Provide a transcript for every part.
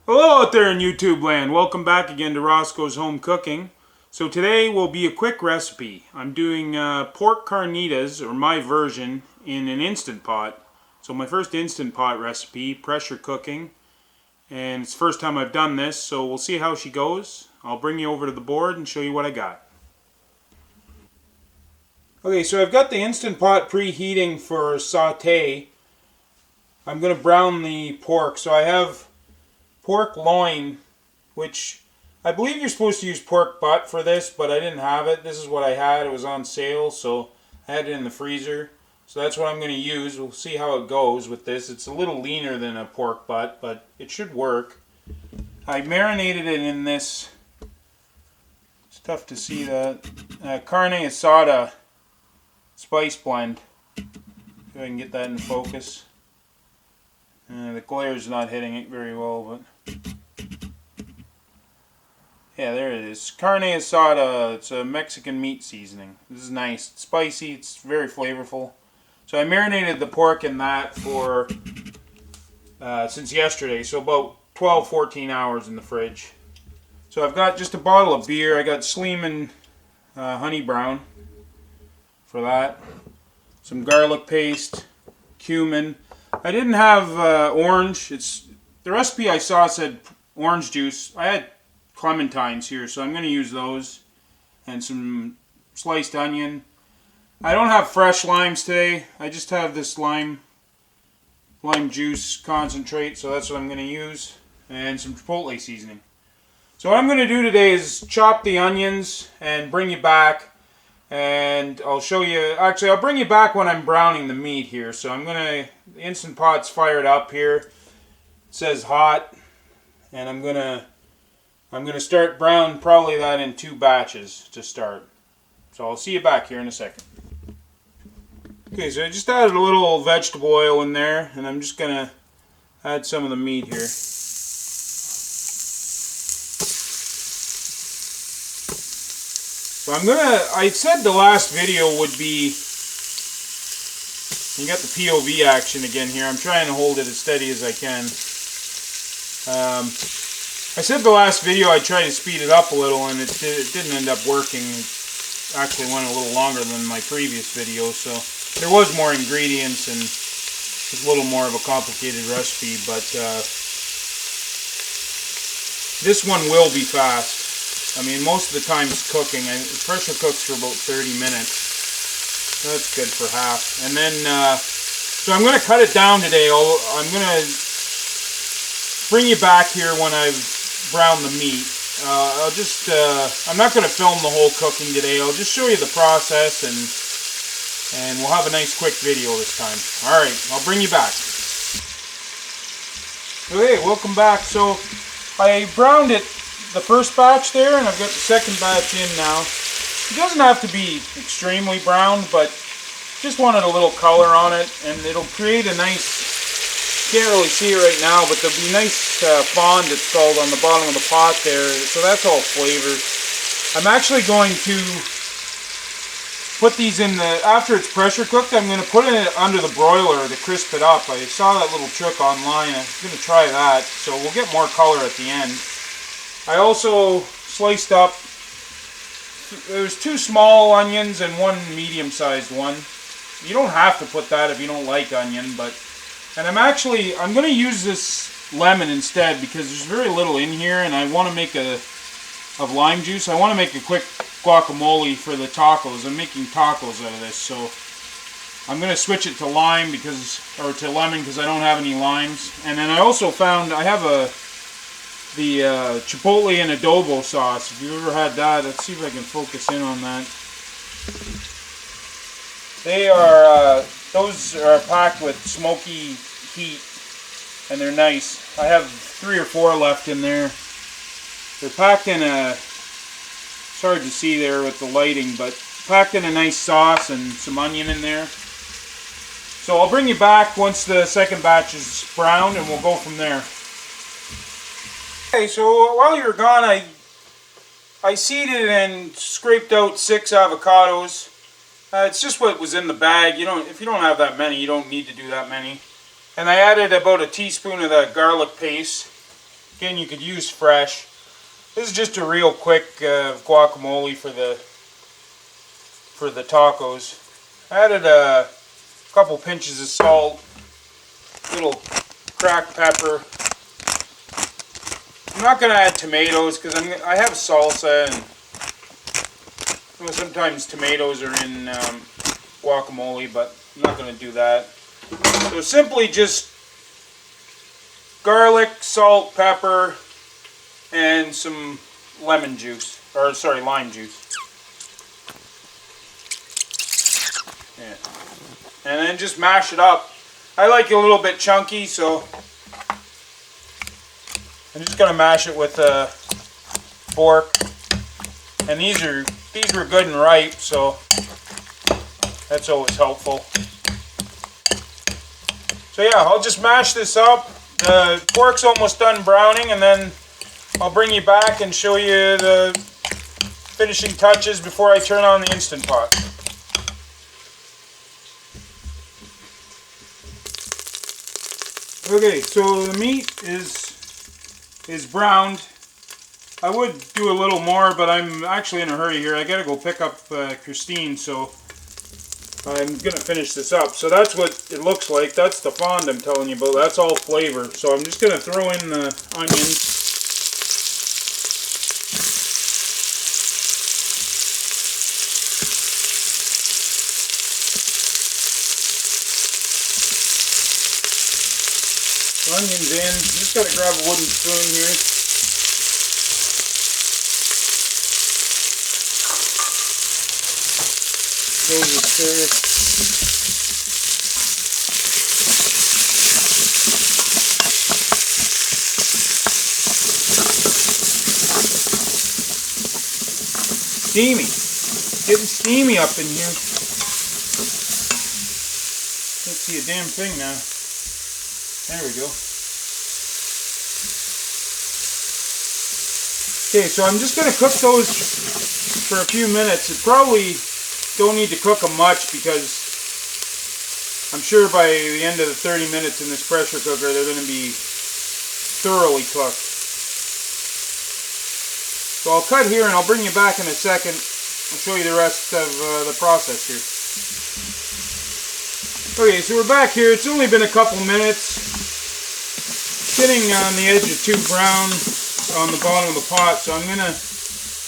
Hello out there in YouTube land. Welcome back again to Roscoe's Home Cooking. So today will be a quick recipe. I'm doing pork carnitas, or my version, in an Instant Pot. So my first Instant Pot recipe, pressure cooking. And it's the first time I've done this, so we'll see how she goes. I'll bring you over to the board and show you what I got. Okay, so I've got the Instant Pot preheating for saute. I'm going to brown the pork. So I have pork loin, which I believe you're supposed to use pork butt for this, but I didn't have it. This is what I had. It was on sale, so I had it in the freezer. So that's what I'm going to use. We'll see how it goes with this. It's a little leaner than a pork butt, but it should work. I marinated it in this. It's tough to see that. Carne asada spice blend. See if I can get that in focus. The glare's not hitting it very well, but yeah, there it is. Carne asada. It's a Mexican meat seasoning. This is nice. It's spicy. It's very flavorful. So I marinated the pork in that for since yesterday, so about 12-14 hours in the fridge. So I've got just a bottle of beer. I got Sleeman Honey Brown for that. Some garlic paste, cumin. I didn't have orange. The recipe I saw said orange juice. I had clementines here, so I'm going to use those. And some sliced onion. I don't have fresh limes today. I just have this lime juice concentrate, so that's what I'm going to use. And some chipotle seasoning. So what I'm going to do today is chop the onions and bring you back. And I'll show you, actually I'll bring you back when I'm browning the meat here. So the Instant Pot's fired up here. It says hot. And I'm gonna start brown probably that in 2 batches to start. So I'll see you back here in a second. Okay, so I just added a little vegetable oil in there, and I'm just gonna add some of the meat here. So I said the last video would be, you got the POV action again here. I'm trying to hold it as steady as I can. I said the last video I'd try to speed it up a little, and it didn't end up working. It actually went a little longer than my previous video, so there was more ingredients and it was a little more of a complicated recipe, but this one will be fast. I mean, most of the time it's cooking. It pressure cooks for about 30 minutes. That's good for half. And then, so I'm going to cut it down today. I'm going to bring you back here when I've browned the meat. I'm not going to film the whole cooking today. I'll just show you the process, and we'll have a nice quick video this time. Alright, I'll bring you back. Okay, welcome back. So, I browned it the first batch there, and I've got the second batch in now. It doesn't have to be extremely browned, but just wanted a little color on it, and it'll create a nice, can't really see it right now, but there'll be nice fond, it's called, on the bottom of the pot there, so that's all flavored. I'm actually going to put these in after it's pressure cooked, I'm going to put it under the broiler to crisp it up. I saw that little trick online. I'm going to try that, so we'll get more color at the end. I also sliced up, there's 2 small onions and 1 medium-sized one. You don't have to put that if you don't like onion, and I'm going to use this lemon instead because there's very little in here, and I want to make of lime juice. I want to make a quick guacamole for the tacos. I'm making tacos out of this, so I'm going to switch it to lemon because I don't have any limes. And then I also found I have the chipotle and adobo sauce. If you've ever had that, let's see if I can focus in on that. Those are packed with smoky heat, and they're nice. I have 3 or 4 left in there. They're packed in it's hard to see there with the lighting, but packed in a nice sauce and some onion in there. So I'll bring you back once the second batch is browned, and we'll go from there. Okay, so while you're gone, I seeded and scraped out 6 avocados. It's just what was in the bag. If you don't have that many, you don't need to do that many. And I added about a teaspoon of that garlic paste. Again, you could use fresh. This is just a real quick guacamole for the tacos. I added a couple pinches of salt, little cracked pepper. I'm not going to add tomatoes because I have salsa, and you know, sometimes tomatoes are in guacamole, but I'm not going to do that. So simply just garlic, salt, pepper, and some lemon juice, or sorry, lime juice. Yeah. And then just mash it up. I like it a little bit chunky, so I'm just gonna mash it with a fork. And these were good and ripe, so that's always helpful. So yeah, I'll just mash this up. The pork's almost done browning, and then I'll bring you back and show you the finishing touches before I turn on the Instant Pot. Okay, so the meat is browned. I would do a little more, but I'm actually in a hurry here. I gotta go pick up Christine, so I'm gonna finish this up. So that's what it looks like. That's the fond I'm telling you about. That's all flavor. So I'm just gonna throw in the onions. Onions in. Just gotta grab a wooden spoon here. Those are stir. Steamy. Getting steamy up in here. Can't see a damn thing now. There we go. Okay, so I'm just going to cook those for a few minutes. It probably don't need to cook them much because I'm sure by the end of the 30 minutes in this pressure cooker they're going to be thoroughly cooked. So I'll cut here and I'll bring you back in a second. I'll show you the rest of the process here. Okay, so we're back here. It's only been a couple minutes. Sitting on the edge of too brown on the bottom of the pot, so I'm going to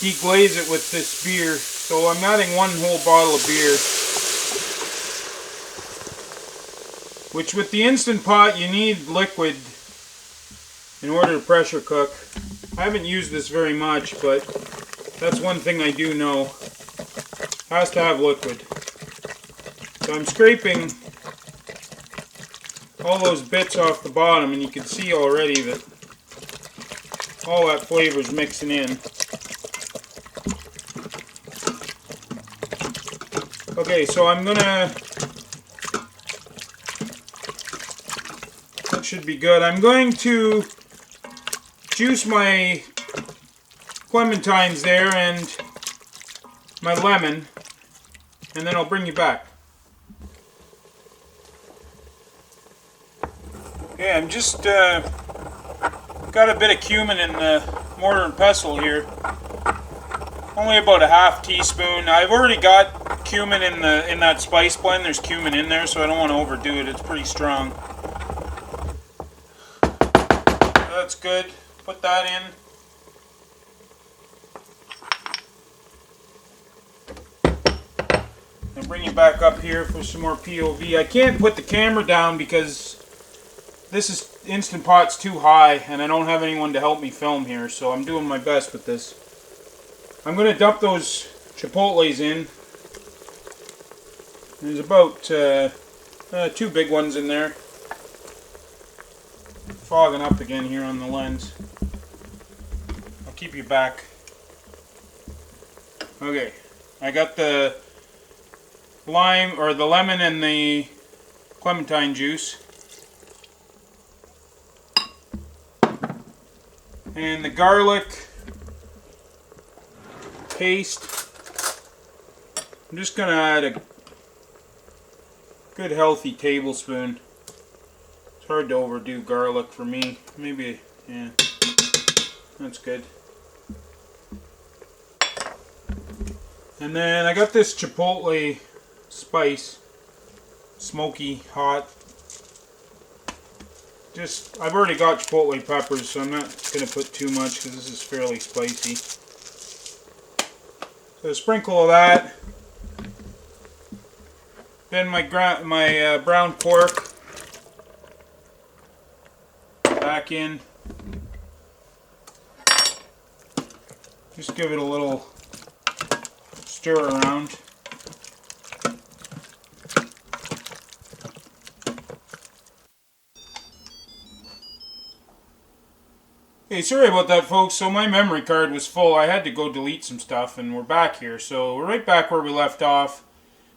deglaze it with this beer. So I'm adding one whole bottle of beer. Which with the Instant Pot you need liquid in order to pressure cook. I haven't used this very much, but that's one thing I do know. It has to have liquid. So I'm scraping all those bits off the bottom, and you can see already that all that flavor is mixing in. Okay, so I'm gonna, that should be good. I'm going to juice my clementines there and my lemon, and then I'll bring you back. Okay, I'm just got a bit of cumin in the mortar and pestle here. Only about a half teaspoon. I've already got cumin in that spice blend. There's cumin in there, so I don't want to overdo it. It's pretty strong. That's good. Put that in. And bring you back up here for some more POV. I can't put the camera down because this is Instant Pot's too high, and I don't have anyone to help me film here, so I'm doing my best with this. I'm going to dump those chipotles in. There's about 2 big ones in there. Fogging up again here on the lens. I'll keep you back. Okay, I got the lime, or the lemon and the clementine juice. And the garlic paste. I'm just going to add a good healthy tablespoon. It's hard to overdo garlic for me. Maybe, yeah. That's good. And then I got this chipotle spice, smoky, hot. I've already got chipotle peppers, so I'm not going to put too much because this is fairly spicy. So a sprinkle of that. Then my brown pork back in. Just give it a little stir around. Hey, sorry about that, folks. So my memory card was full. I had to go delete some stuff, and we're back here. So we're right back where we left off.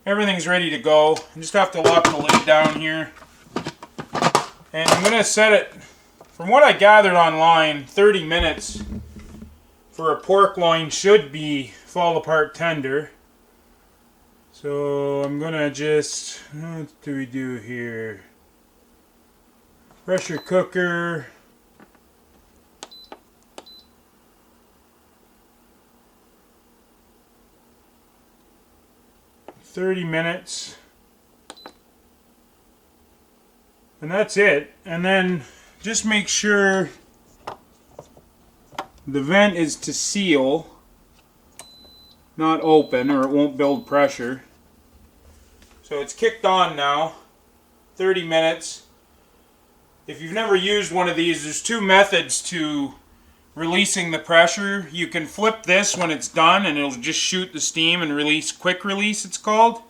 Everything's ready to go. I just have to lock the lid down here. And I'm going to set it, from what I gathered online, 30 minutes for a pork loin should be fall apart tender. So I'm going to just, what do we do here? Pressure cooker. $30 and that's it. And then just make sure the vent is to seal, not open, or it won't build pressure. So it's kicked on now. 30 minutes. If you've never used one of these, there's two methods to releasing the pressure. You can flip this when it's done and it'll just shoot the steam and release, quick release it's called.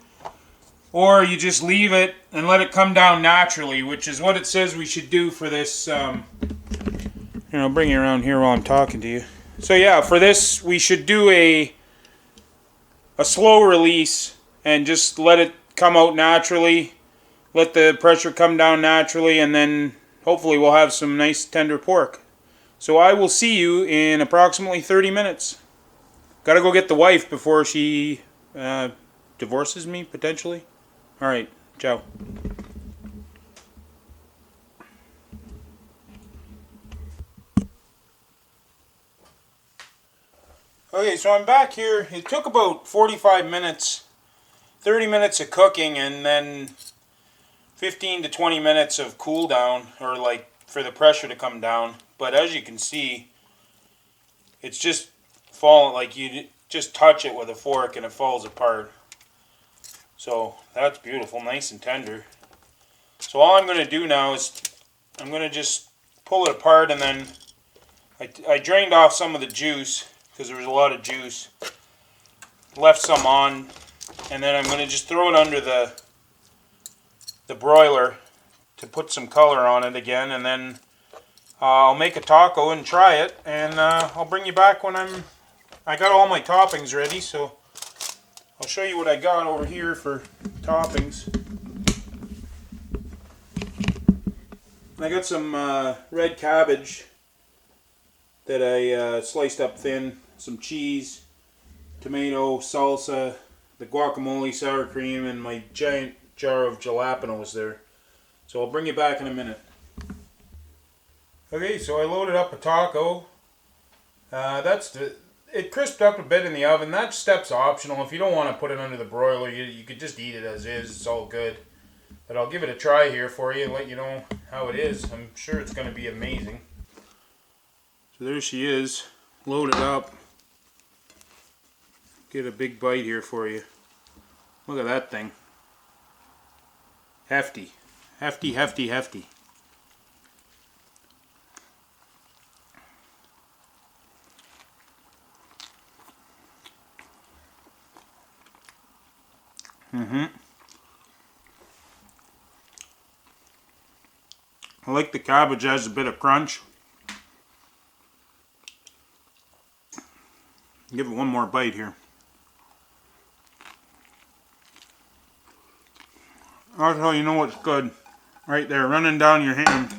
Or you just leave it and let it come down naturally, which is what it says we should do for this. Here, I'll bring you around here while I'm talking to you. So yeah, for this we should do a slow release and just let it come out naturally. Let the pressure come down naturally, and then hopefully we'll have some nice tender pork. So I will see you in approximately 30 minutes. Gotta go get the wife before she divorces me, potentially. Alright, ciao. Okay, so I'm back here. It took about 45 minutes, 30 minutes of cooking, and then 15 to 20 minutes of cool down, or like for the pressure to come down. But as you can see, it's just falling, like you just touch it with a fork and it falls apart. So that's beautiful, nice and tender. So all I'm going to do now is I'm going to just pull it apart, and then I drained off some of the juice because there was a lot of juice. Left some on, and then I'm going to just throw it under the broiler to put some color on it again, and then I'll make a taco and try it, and I'll bring you back when I got all my toppings ready. So I'll show you what I got over here for toppings. I got some red cabbage that I sliced up thin, some cheese, tomato, salsa, the guacamole, sour cream, and my giant jar of jalapenos there. So I'll bring you back in a minute. Okay, so I loaded up a taco. It crisped up a bit in the oven. That step's optional. If you don't want to put it under the broiler, you could just eat it as is. It's all good. But I'll give it a try here for you and let you know how it is. I'm sure it's going to be amazing. So there she is, loaded up. Get a big bite here for you. Look at that thing. Hefty. Hefty, hefty, hefty. I like the cabbage, has a bit of crunch. Give it one more bite here. That's how you know it's good. Right there, running down your hand.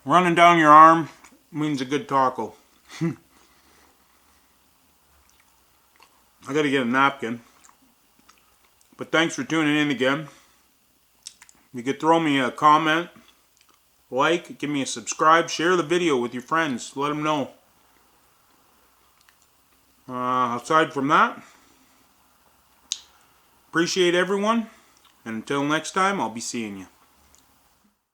Running down your arm means a good taco. I gotta get a napkin. But thanks for tuning in again. You could throw me a comment like, give me a subscribe, share the video with your friends. Let them know. Aside from that, appreciate everyone. And until next time, I'll be seeing you.